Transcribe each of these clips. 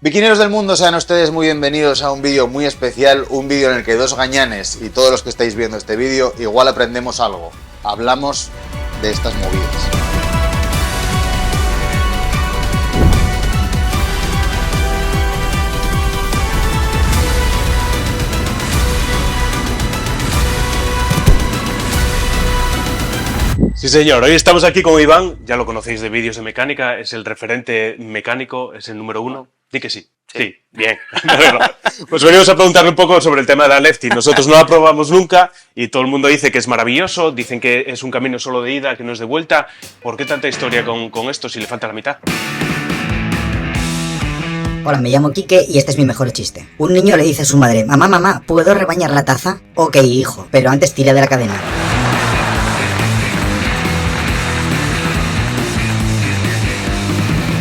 Biquineros del mundo, sean ustedes muy bienvenidos a un vídeo muy especial, un vídeo en el que dos gañanes y todos los que estáis viendo este vídeo igual aprendemos algo. Hablamos de estas movidas. Sí señor, hoy estamos aquí con Iván, ya lo conocéis de vídeos de mecánica, es el referente mecánico, es el número uno. Di que sí. Sí, bien. Pues venimos a preguntarle un poco sobre el tema de la Lefty. Nosotros no la probamos nunca y todo el mundo dice que es maravilloso, dicen que es un camino solo de ida, que no es de vuelta. ¿Por qué tanta historia con esto si le falta la mitad? Hola, me llamo Quique y este es mi mejor chiste. Un niño le dice a su madre: mamá, mamá, ¿puedo rebañar la taza? Ok, hijo, pero antes tira de la cadena.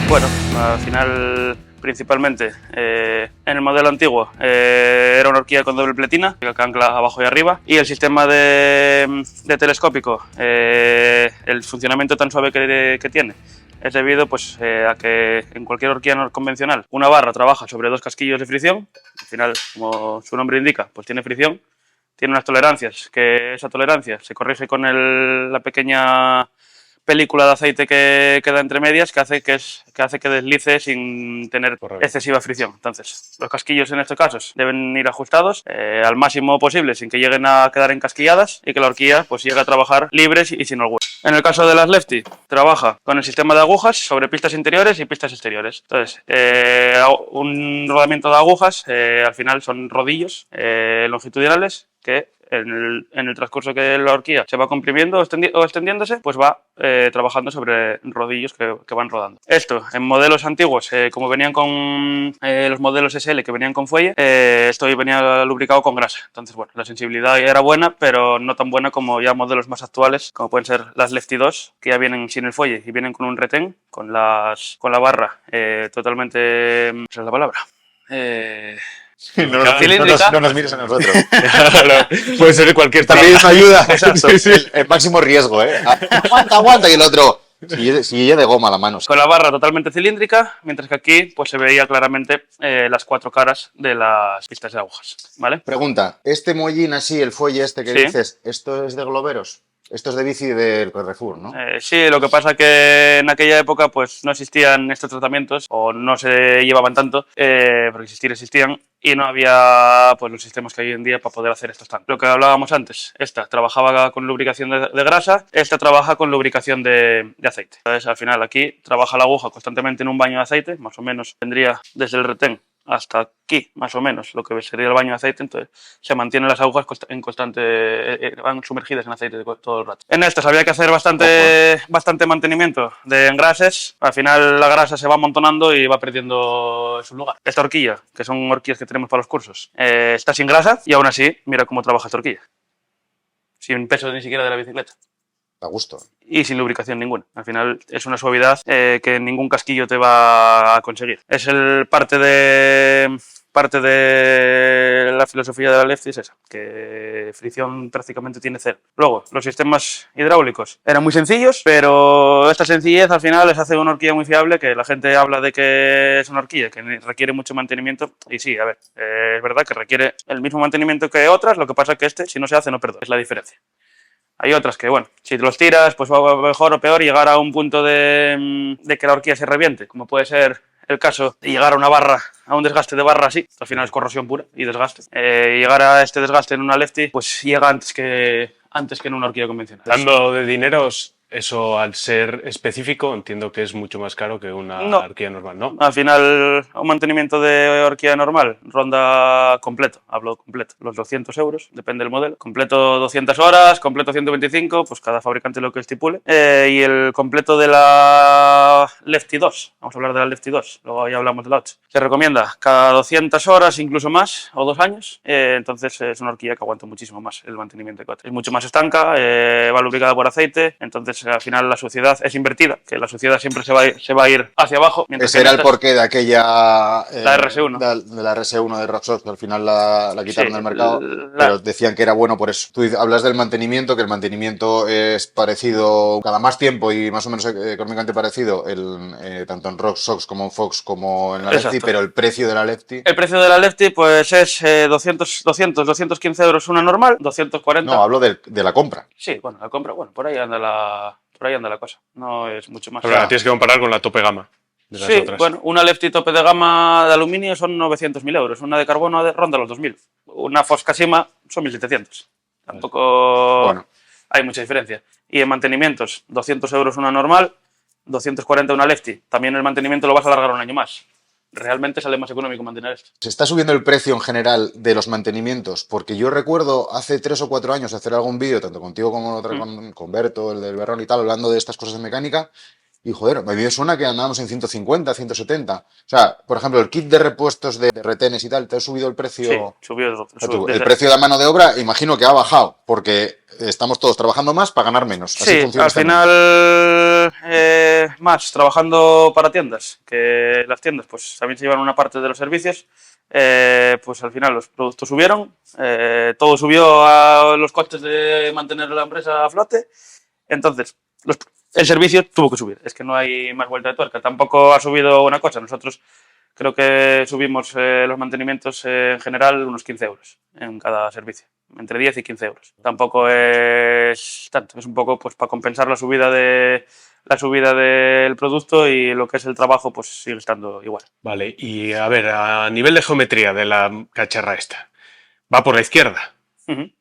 Bueno, al final, principalmente, en el modelo antiguo era una horquilla con doble pletina, que ancla abajo y arriba, y el sistema de telescópico, el funcionamiento tan suave que tiene, es debido pues, a que en cualquier horquilla convencional una barra trabaja sobre dos casquillos de fricción. Al final, como su nombre indica, pues tiene fricción, tiene unas tolerancias, que esa tolerancia se corrige con la pequeña película de aceite que queda entre medias, que hace que deslice sin tener excesiva fricción. Entonces, los casquillos en estos casos deben ir ajustados al máximo posible sin que lleguen a quedar encasquilladas y que la horquilla pues llegue a trabajar libres y sin holgura. En el caso de las Lefty, trabaja con el sistema de agujas sobre pistas interiores y pistas exteriores. Entonces, un rodamiento de agujas, al final son rodillos longitudinales que en el transcurso que la horquilla se va comprimiendo o extendiéndose, pues va trabajando sobre rodillos que van rodando. Esto, en modelos antiguos, como venían con los modelos SL que venían con fuelle, esto venía lubricado con grasa. Entonces, bueno, la sensibilidad era buena, pero no tan buena como ya modelos más actuales, como pueden ser las Lefty 2, que ya vienen sin el fuelle y vienen con un retén, con la barra totalmente... ¿Esa es la palabra? No nos mires a nosotros. Puede ser cualquier También es ayuda. Exacto. El máximo riesgo, ¿eh? Aguanta. Y el otro, si de goma la mano. Con la barra totalmente cilíndrica, mientras que aquí pues, se veía claramente las cuatro caras de las pistas de agujas, ¿vale? Pregunta, ¿este mollín así, el fuelle este que Sí. dices, esto es de globeros? Esto es de bici del Carrefour, ¿no? Sí, lo que pasa que en aquella época pues no existían estos tratamientos o no se llevaban tanto, porque existían y no había pues los sistemas que hay hoy en día para poder hacer estos tanques. Lo que hablábamos antes, esta trabajaba con lubricación de grasa, esta trabaja con lubricación de aceite. Entonces al final aquí trabaja la aguja constantemente en un baño de aceite, más o menos tendría desde el retén hasta aquí, más o menos, lo que sería el baño de aceite. Entonces se mantienen las agujas en constante, van sumergidas en aceite todo el rato. En estas había que hacer bastante mantenimiento de engrases. Al final la grasa se va amontonando y va perdiendo su lugar. Esta horquilla, que son horquillas que tenemos para los cursos, está sin grasa y aún así, mira cómo trabaja esta horquilla. Sin peso ni siquiera de la bicicleta. A gusto. Y sin lubricación ninguna. Al final es una suavidad que ningún casquillo te va a conseguir. Es parte de la filosofía de la Lefty, es esa, que fricción prácticamente tiene cero. Luego, los sistemas hidráulicos eran muy sencillos, pero esta sencillez al final les hace una horquilla muy fiable, que la gente habla de que es una horquilla que requiere mucho mantenimiento, y sí, a ver, es verdad que requiere el mismo mantenimiento que otras, lo que pasa es que si no se hace, no perdona, es la diferencia. Hay otras que, bueno, si te los tiras, pues va mejor o peor llegar a un punto de que la horquilla se reviente, como puede ser el caso de llegar a una barra, a un desgaste de barra así, al final es corrosión pura y desgaste. Llegar a este desgaste en una Lefty, pues llega antes que en una horquilla convencional. Hablando de dineros, eso al ser específico entiendo que es mucho más caro que una horquilla normal, ¿no? Al final, un mantenimiento de horquilla normal ronda completo, hablo completo, los 200 euros, depende del modelo. Completo 200 horas, completo 125, pues cada fabricante lo que estipule. Y el completo de la Lefty 2, vamos a hablar de la Lefty 2, luego ya hablamos de la 8. Se recomienda cada 200 horas, incluso más, o 2 años, entonces es una horquilla que aguanta muchísimo más el mantenimiento de coche. Es mucho más estanca, va lubricada por aceite, entonces Entonces, al final la suciedad es invertida, que la suciedad siempre se va a ir hacia abajo. Ese era el porqué de aquella... la RS1. De la RS1 de Roxos, que al final la quitaron Sí, del mercado, pero decían que era bueno por eso. Tú hablas del mantenimiento, que el mantenimiento es parecido cada más tiempo y más o menos económicamente parecido, tanto en Roxos como en Fox como en la Lefty, pero el precio de la Lefty... El precio de la Lefty pues es 215 euros una normal, 240... No, hablo de la compra. Sí, bueno, la compra, bueno, por ahí anda la cosa. No es mucho más. Pero la tienes que comparar con la tope gama de las otras. Bueno, una Lefty tope de gama de aluminio son 900.000 euros, una de carbono ronda los 2.000, una Foscasima son 1.700. Tampoco hay mucha diferencia. Y en mantenimientos, 200 euros una normal, 240 una Lefty. También el mantenimiento lo vas a alargar un año más. Realmente sale más económico mantener esto. ¿Se está subiendo el precio en general de los mantenimientos? Porque yo recuerdo hace 3 o 4 años hacer algún vídeo, tanto contigo como con Berto, el del Berrón y tal, hablando de estas cosas de mecánica. Y joder, me suena que andábamos en 150, 170. O sea, por ejemplo, el kit de repuestos de retenes y tal, ¿te ha subido el precio? Sí, subió. El precio de la mano de obra, imagino que ha bajado, porque estamos todos trabajando más para ganar menos. Así sí, al final más trabajando para tiendas, que las tiendas pues también se llevan una parte de los servicios. Pues al final los productos subieron, todo subió a los costes de mantener la empresa a flote. Entonces, el servicio tuvo que subir, es que no hay más vuelta de tuerca. Tampoco ha subido una cosa. Nosotros creo que subimos los mantenimientos en general unos 15 euros en cada servicio, entre 10 y 15 euros. Tampoco es tanto, es un poco pues para compensar la subida del producto, y lo que es el trabajo pues sigue estando igual. Vale, y a ver, a nivel de geometría de la cacharra esta, va por la izquierda.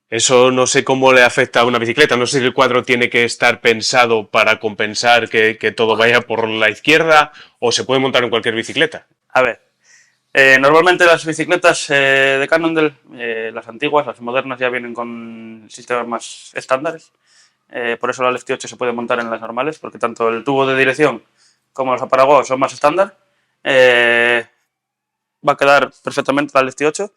Eso no sé cómo le afecta a una bicicleta. No sé si el cuadro tiene que estar pensado para compensar que todo vaya por la izquierda, o se puede montar en cualquier bicicleta. A ver, normalmente las bicicletas de Cannondale, las antiguas, las modernas, ya vienen con sistemas más estándares. Por eso la Lefty 8 se puede montar en las normales, porque tanto el tubo de dirección como los aparaguados son más estándar. Va a quedar perfectamente la Lefty 8.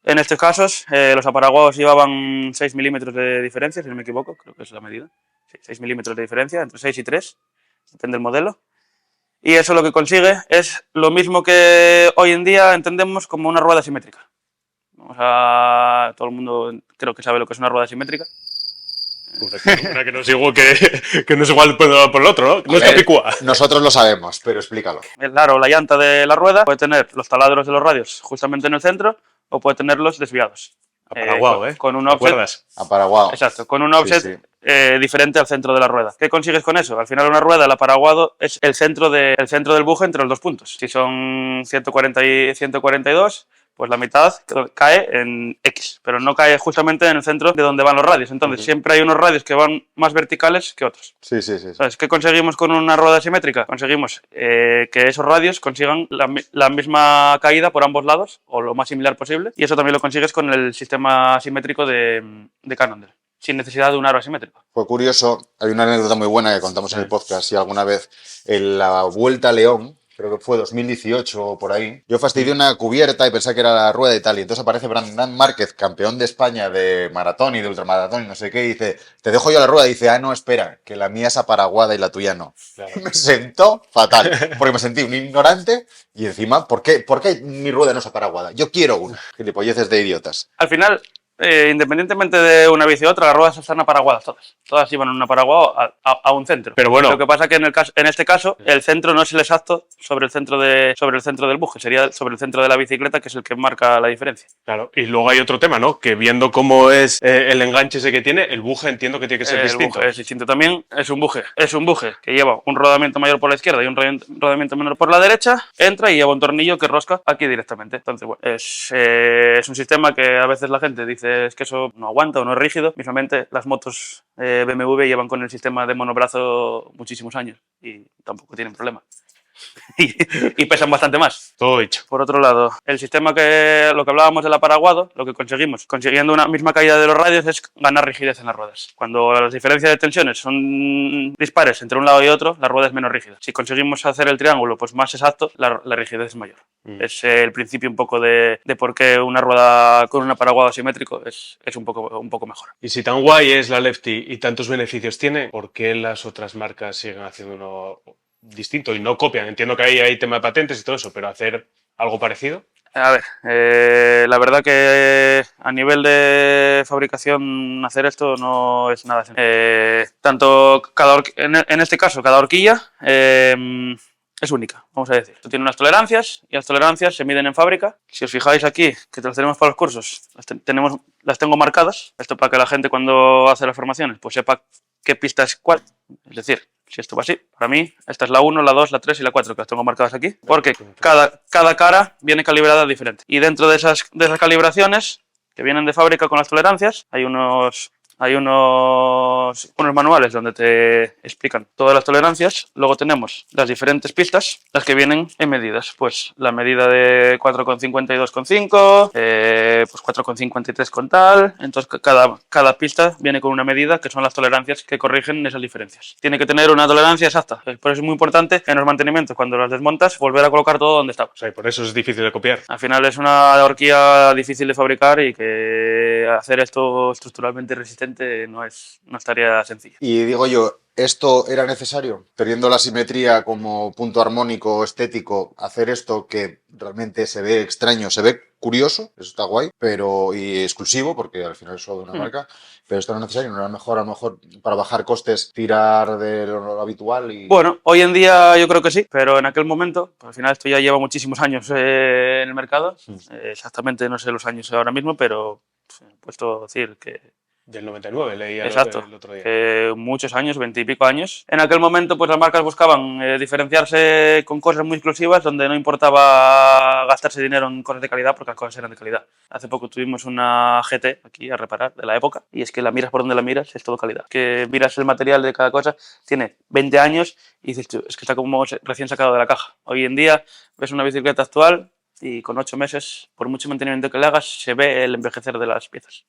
En estos casos, los aparaguados llevaban 6 milímetros de diferencia, si no me equivoco, creo que es la medida. Sí, 6 milímetros de diferencia, entre 6 y 3, depende del modelo. Y eso lo que consigue es lo mismo que hoy en día entendemos como una rueda simétrica. Todo el mundo creo que sabe lo que es una rueda simétrica. Una que no es igual que no es igual por el otro, ¿no? No es capicúa. Nosotros lo sabemos, pero explícalo. El aro, la llanta de la rueda, puede tener los taladros de los radios justamente en el centro, o puede tenerlos desviados. Aparaguado, con un offset. Aparaguado. Exacto, con un offset diferente al centro de la rueda. ¿Qué consigues con eso? Al final una rueda, el aparaguado, es el centro del buje entre los dos puntos. Si son 140 y 142, pues la mitad cae en X, pero no cae justamente en el centro de donde van los radios. Entonces siempre hay unos radios que van más verticales que otros. Sí. Entonces, ¿qué conseguimos con una rueda simétrica? Conseguimos que esos radios consigan la misma caída por ambos lados, o lo más similar posible, y eso también lo consigues con el sistema simétrico de Cannondale, sin necesidad de un aro asimétrico. Fue curioso, hay una anécdota muy buena que contamos en el podcast, si alguna vez en la Vuelta a León, creo que fue 2018 o por ahí, yo fastidié una cubierta y pensé que era la rueda y tal, y entonces aparece Brandon Márquez, campeón de España de maratón y de ultramaratón y no sé qué, y dice, te dejo yo la rueda, y dice, no, espera, que la mía es aparaguada y la tuya no. Claro. Me sentó fatal, porque me sentí un ignorante, y encima, ¿por qué mi rueda no es aparaguada? Yo quiero una. Gilipolleces de idiotas. Al final, independientemente de una bici u otra, las ruedas están aparaguadas todas. Todas iban en un aparaguado a un centro. Pero bueno, lo que pasa es que en este caso el centro no es el exacto sobre el centro del buje, sería sobre el centro de la bicicleta, que es el que marca la diferencia. Claro, y luego hay otro tema, ¿no? Que viendo cómo es el enganche ese que tiene, el buje entiendo que tiene que ser distinto. El buje es distinto también, es un buje que lleva un rodamiento mayor por la izquierda y un rodamiento menor por la derecha, entra y lleva un tornillo que rosca aquí directamente. Entonces, bueno, es un sistema que a veces la gente dice es que eso no aguanta o no es rígido. Mismamente las motos BMW llevan con el sistema de monobrazo muchísimos años y tampoco tienen problema. y pesan bastante más. Todo hecho. Por otro lado, el sistema lo que hablábamos del aparaguado, lo que consiguiendo una misma caída de los radios, es ganar rigidez en las ruedas. Cuando las diferencias de tensiones son dispares entre un lado y otro, la rueda es menos rígida. Si conseguimos hacer el triángulo pues más exacto, la rigidez es mayor. Es el principio un poco de por qué una rueda con un aparaguado asimétrico es un poco mejor. Y si tan guay es la Lefty y tantos beneficios tiene, ¿por qué las otras marcas siguen haciendo uno distinto y no copian? Entiendo que ahí hay tema de patentes y todo eso, pero hacer algo parecido. A ver, la verdad que a nivel de fabricación hacer esto no es nada sencillo. En este caso, cada horquilla es única, vamos a decir. Esto tiene unas tolerancias y las tolerancias se miden en fábrica. Si os fijáis aquí, que las tenemos para los cursos, las tengo marcadas. Esto para que la gente cuando hace las formaciones pues sepa qué pista es cuál. Es decir, si esto va así, para mí, esta es la 1, la 2, la 3 y la 4, que las tengo marcadas aquí, porque cada cara viene calibrada diferente. Y dentro de esas calibraciones, que vienen de fábrica con las tolerancias, hay unos manuales donde te explican todas las tolerancias. Luego tenemos las diferentes pistas, las que vienen en medidas. Pues la medida de 4,52,5, pues 4,53 con tal. Entonces cada pista viene con una medida que son las tolerancias que corrigen esas diferencias. Tiene que tener una tolerancia exacta. Por eso es muy importante en los mantenimientos, cuando las desmontas, volver a colocar todo donde estaba. O sea, y por eso es difícil de copiar. Al final es una horquilla difícil de fabricar y que hacer esto estructuralmente resistente no es tarea sencilla. Y digo yo, ¿esto era necesario? Teniendo la simetría como punto armónico estético, hacer esto que realmente se ve extraño, se ve curioso, eso está guay, y exclusivo, porque al final es solo de una marca, pero esto no es necesario, no era mejor, a lo mejor, para bajar costes, tirar de lo habitual y... Bueno, hoy en día yo creo que sí, pero en aquel momento, pues al final esto ya lleva muchísimos años en el mercado, exactamente no sé los años ahora mismo, pero puesto a decir que... Del 99 leía Exacto, el otro día. Muchos años, 20 y pico años. En aquel momento pues las marcas buscaban diferenciarse con cosas muy exclusivas donde no importaba gastarse dinero en cosas de calidad porque las cosas eran de calidad. Hace poco tuvimos una GT aquí a reparar de la época y es que la miras por donde la miras, es todo calidad. Que miras el material de cada cosa, tiene 20 años y dices, es que está como recién sacado de la caja. Hoy en día ves una bicicleta actual y con 8 meses, por mucho mantenimiento que le hagas, se ve el envejecer de las piezas.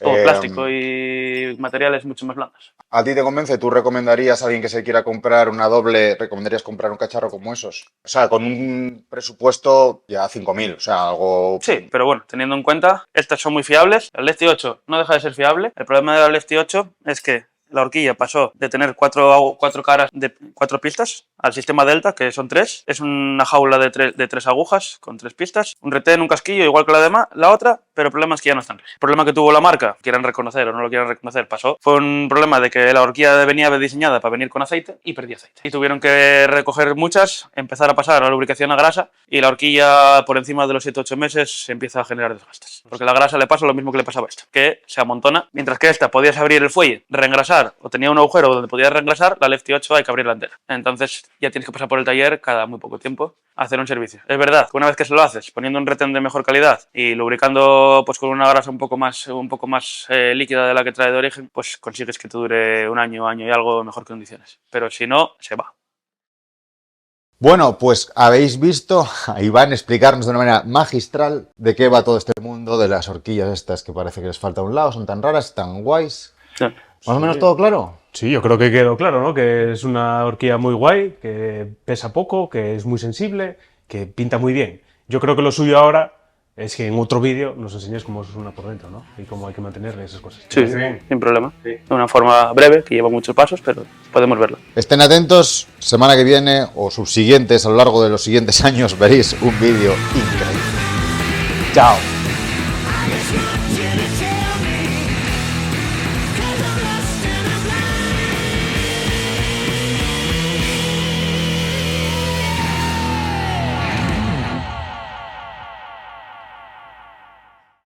Todo plástico y materiales mucho más blandos. ¿A ti te convence? ¿Tú recomendarías a alguien que se quiera comprar una doble, recomendarías comprar un cacharro como esos? O sea, con un presupuesto ya 5.000, o sea, algo... Sí, pero bueno, teniendo en cuenta, estas son muy fiables. La Lefty 8 no deja de ser fiable. El problema de la Lefty 8 es que la horquilla pasó de tener cuatro caras de 4 pistas al sistema Delta, que son 3. Es una jaula de 3 agujas con 3 pistas. Un retén, un casquillo, igual que la otra, pero el problema es que ya no están rígidos. El problema que tuvo la marca, quieran reconocer o no lo quieran reconocer, fue un problema de que la horquilla venía diseñada para venir con aceite y perdía aceite. Y tuvieron que recoger muchas, empezar a pasar a la lubricación a grasa y la horquilla por encima de los 7-8 meses se empieza a generar desgastes. Porque la grasa le pasa lo mismo que le pasaba a esta, que se amontona. Mientras que esta podías abrir el fuelle, reengrasar o tenía un agujero donde podías reengrasar, la Lefty 8 hay que abrirla entera. Entonces ya tienes que pasar por el taller cada muy poco tiempo a hacer un servicio. Es verdad que una vez que se lo haces, poniendo un retén de mejor calidad y lubricando pues con una grasa un poco más líquida de la que trae de origen, pues consigues que te dure un año y algo en mejor condiciones. Pero si no, se va. Bueno, pues habéis visto a Iván explicarnos de una manera magistral de qué va todo este mundo de las horquillas estas que parece que les falta un lado, son tan raras, tan guays. Sí. ¿Más o menos todo claro? Sí, yo creo que quedó claro, ¿no? Que es una horquilla muy guay, que pesa poco, que es muy sensible, que pinta muy bien. Yo creo que lo suyo ahora es que en otro vídeo nos enseñes cómo suena por dentro, ¿no? Y cómo hay que mantenerle esas cosas. Sí, sin problema. Sí. De una forma breve, que lleva muchos pasos, pero podemos verlo. Estén atentos, semana que viene o subsiguientes, a lo largo de los siguientes años veréis un vídeo increíble. ¡Chao!